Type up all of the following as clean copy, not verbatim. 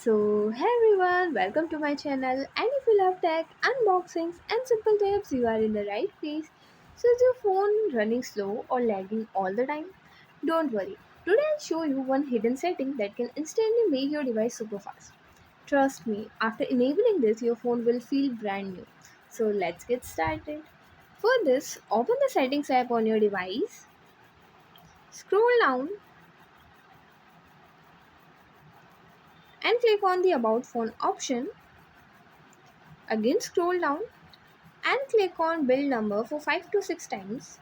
Hey everyone, welcome to my channel. And if you love tech, unboxings, and simple tips, you are in the right place. So, is your phone running slow or lagging all the time? Don't worry. Today I'll show you one hidden setting that can instantly make your device super fast. Trust me, after enabling this, your phone will feel brand new. So, let's get started. For this, open the settings app on your device, scroll down, and click on the About Phone option. Again, scroll down and click on build number for 5 to 6 times.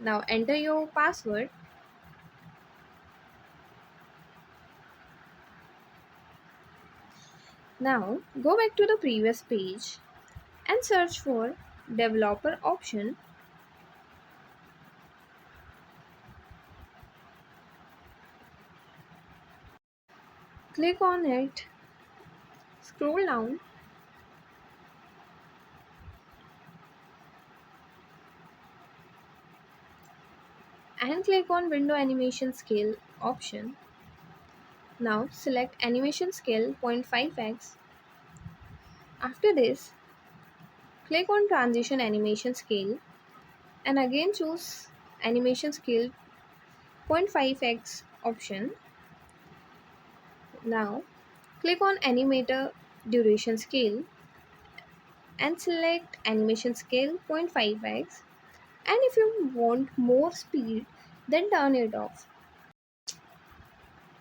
Now enter your password. Now go back to the previous page and search for developer option. Click on it, scroll down and click on window animation scale option. Now select animation scale 0.5x. After this, click on transition animation scale and again choose animation scale 0.5x option. Now click on animator duration scale and select animation scale 0.5x, and if you want more speed then turn it off.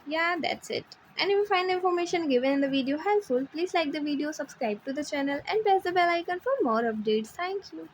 Yeah, that's it. And if you find the information given in the video helpful, please like the video, subscribe to the channel and press the bell icon for more updates. Thank you.